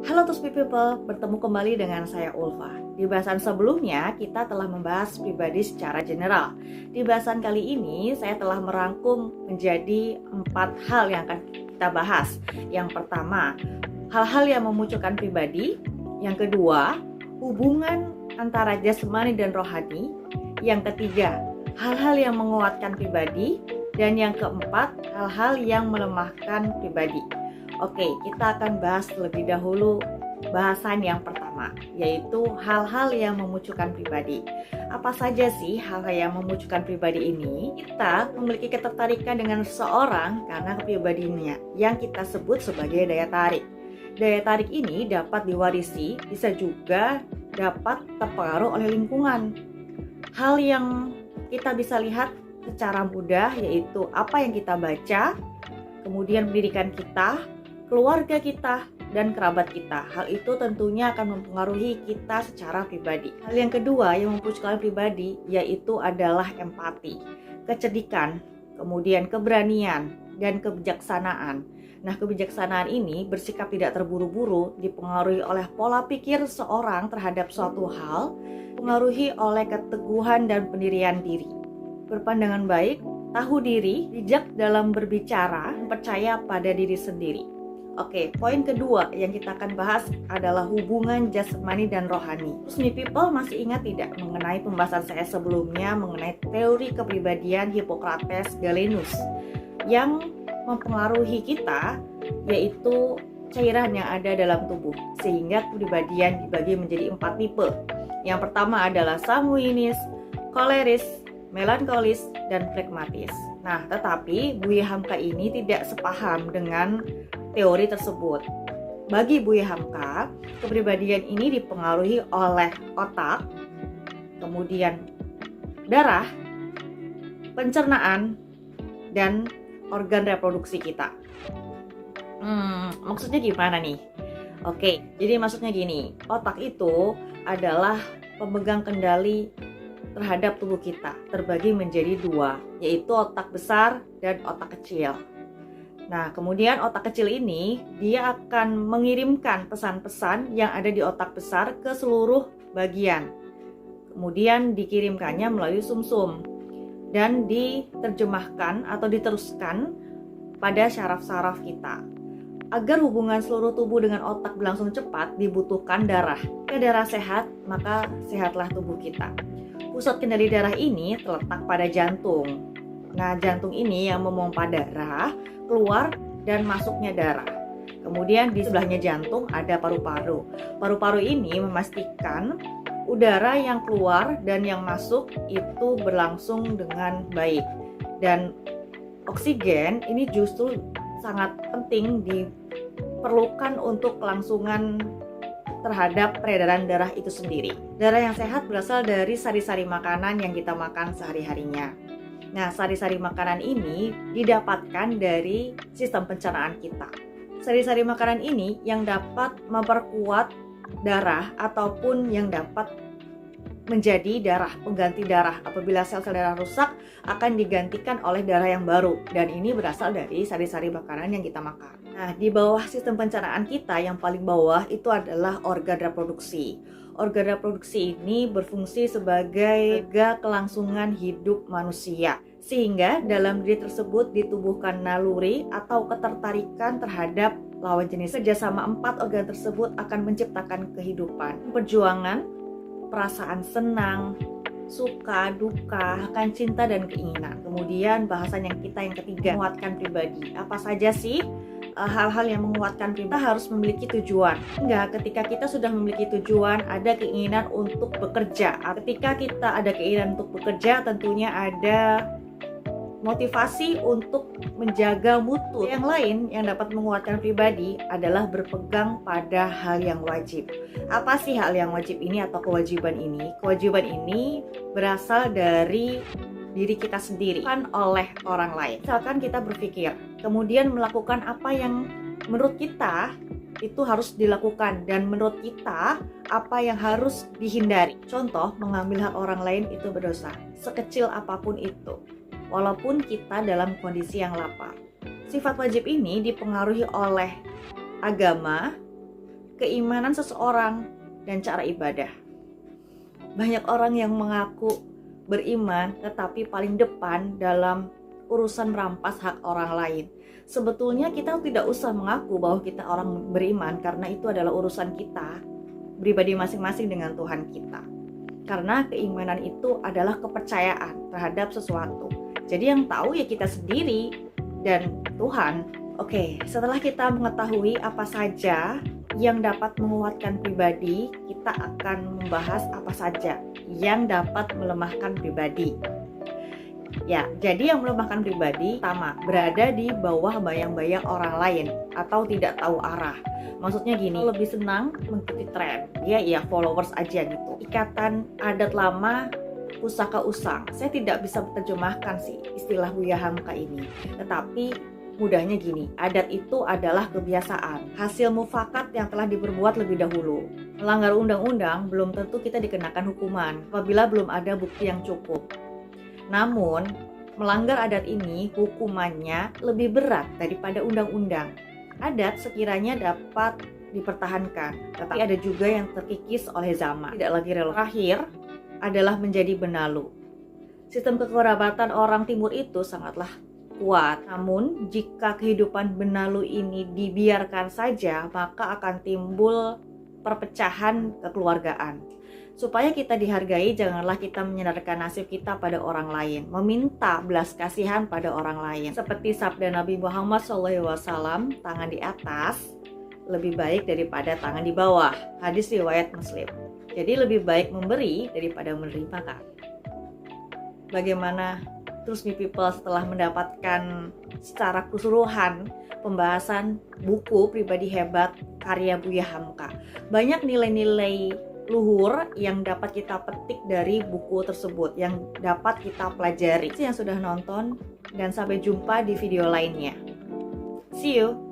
Halo Tuspi People, bertemu kembali dengan saya Ulfa. Di bahasan sebelumnya, kita telah membahas pribadi secara general. Di bahasan kali ini, saya telah merangkum menjadi 4 hal yang akan kita bahas. Yang pertama, hal-hal yang memunculkan pribadi. Yang kedua, hubungan antara jasmani dan rohani. Yang ketiga, hal-hal yang menguatkan pribadi. Dan yang keempat, hal-hal yang melemahkan pribadi. Oke, kita akan bahas terlebih dahulu bahasan yang pertama, yaitu hal-hal yang memunculkan pribadi. Apa saja sih hal-hal yang memunculkan pribadi ini? Kita memiliki ketertarikan dengan seseorang karena kepribadiannya yang kita sebut sebagai daya tarik. Daya tarik ini dapat diwarisi, bisa juga dapat terpengaruh oleh lingkungan. Hal yang kita bisa lihat secara mudah yaitu apa yang kita baca, kemudian pendidikan kita, keluarga kita, dan kerabat kita. Hal itu tentunya akan mempengaruhi kita secara pribadi. Hal yang kedua yang memunculkan pribadi yaitu adalah empati, kecerdikan, kemudian keberanian, dan kebijaksanaan. Nah, kebijaksanaan ini bersikap tidak terburu-buru, dipengaruhi oleh pola pikir seorang terhadap suatu hal, dipengaruhi oleh keteguhan dan pendirian diri. Berpandangan baik, tahu diri, bijak dalam berbicara, percaya pada diri sendiri. Oke, poin kedua yang kita akan bahas adalah hubungan jasmani dan rohani. Tusmi People masih ingat tidak mengenai pembahasan saya sebelumnya mengenai teori kepribadian Hippocrates Galenus yang mempengaruhi kita, yaitu cairan yang ada dalam tubuh, sehingga kepribadian dibagi menjadi 4 tipe. Yang pertama adalah sanguinis, koleris, melankolis, dan flegmatis. Nah, tetapi Buya Hamka ini tidak sepaham dengan teori tersebut. Bagi Buya Hamka, kepribadian ini dipengaruhi oleh otak, kemudian darah, pencernaan, dan organ reproduksi kita. Maksudnya gimana nih? Oke, jadi maksudnya gini, otak itu adalah pemegang kendali terhadap tubuh kita, terbagi menjadi 2, yaitu otak besar dan otak kecil. Nah, kemudian otak kecil ini dia akan mengirimkan pesan-pesan yang ada di otak besar ke seluruh bagian. Kemudian dikirimkannya melalui sumsum dan diterjemahkan atau diteruskan pada syaraf-syaraf kita. Agar hubungan seluruh tubuh dengan otak berlangsung cepat, dibutuhkan darah. Jika darah sehat, maka sehatlah tubuh kita. Pusat kendali darah ini terletak pada jantung. Nah, jantung ini yang memompa darah keluar dan masuknya darah. Kemudian di sebelahnya jantung ada paru-paru. Paru-paru ini memastikan udara yang keluar dan yang masuk itu berlangsung dengan baik. Dan oksigen ini justru sangat penting diperlukan untuk kelangsungan terhadap peredaran darah itu sendiri. Darah yang sehat berasal dari sari-sari makanan yang kita makan sehari-harinya. Nah, sari-sari makanan ini didapatkan dari sistem pencernaan kita. Sari-sari makanan ini yang dapat memperkuat darah ataupun yang dapat menjadi darah, pengganti darah. Apabila sel-sel darah rusak, akan digantikan oleh darah yang baru. Dan ini berasal dari sari-sari makanan yang kita makan. Nah, di bawah sistem pencernaan kita yang paling bawah itu adalah organ reproduksi. Organ reproduksi ini berfungsi sebagai kelangsungan hidup manusia. Sehingga dalam diri tersebut ditubuhkan naluri atau ketertarikan terhadap lawan jenis. Kerjasama 4 organ tersebut akan menciptakan kehidupan. Perjuangan, perasaan senang, suka, duka, akan cinta, dan keinginan. Kemudian bahasan yang ketiga, menguatkan pribadi. Apa saja sih hal-hal yang menguatkan pribadi? Kita harus memiliki tujuan. Hingga ketika kita sudah memiliki tujuan, ada keinginan untuk bekerja. Ketika kita ada keinginan untuk bekerja, tentunya ada motivasi untuk menjaga mutu. Yang lain yang dapat menguatkan pribadi adalah berpegang pada hal yang wajib. Apa sih hal yang wajib ini atau kewajiban ini? Kewajiban ini berasal dari diri kita sendiri, bukan oleh orang lain. Misalkan kita berpikir, kemudian melakukan apa yang menurut kita itu harus dilakukan, dan menurut kita apa yang harus dihindari. Contoh, mengambil hak orang lain itu berdosa, sekecil apapun itu, walaupun kita dalam kondisi yang lapar. Sifat wajib ini dipengaruhi oleh agama, keimanan seseorang dan cara ibadah. Banyak orang yang mengaku beriman tetapi paling depan dalam urusan merampas hak orang lain. Sebetulnya kita tidak usah mengaku bahwa kita orang beriman, karena itu adalah urusan kita pribadi masing-masing dengan Tuhan kita. Karena keimanan itu adalah kepercayaan terhadap sesuatu. Jadi yang tahu ya kita sendiri dan Tuhan. Oke, setelah kita mengetahui apa saja yang dapat menguatkan pribadi, kita akan membahas apa saja yang dapat melemahkan pribadi. Ya, jadi yang melemahkan pribadi pertama, berada di bawah bayang-bayang orang lain atau tidak tahu arah. Maksudnya gini, lebih senang mengikuti tren, ya followers aja gitu. Ikatan adat lama, pusaka usang. Saya tidak bisa menerjemahkan sih istilah Buya Hamka ini. Tetapi mudahnya gini, adat itu adalah kebiasaan, hasil mufakat yang telah diperbuat lebih dahulu. Melanggar undang-undang belum tentu kita dikenakan hukuman apabila belum ada bukti yang cukup. Namun, melanggar adat ini hukumannya lebih berat daripada undang-undang. Adat sekiranya dapat dipertahankan, tetapi ada juga yang terkikis oleh zaman, tidak lagi relevan. Terakhir adalah menjadi benalu. Sistem kekerabatan orang timur itu sangatlah kuat. Namun, jika kehidupan benalu ini dibiarkan saja, maka akan timbul perpecahan kekeluargaan. Supaya kita dihargai, janganlah kita menyandarkan nasib kita pada orang lain, meminta belas kasihan pada orang lain. Seperti sabda Nabi Muhammad SAW, tangan di atas lebih baik daripada tangan di bawah. Hadis riwayat Muslim. Jadi lebih baik memberi daripada menerima, kan? Bagaimana Trust Me People setelah mendapatkan secara keseluruhan pembahasan buku Pribadi Hebat karya Buya Hamka? Banyak nilai-nilai luhur yang dapat kita petik dari buku tersebut, yang dapat kita pelajari. Yang sudah nonton, dan sampai jumpa di video lainnya. See you!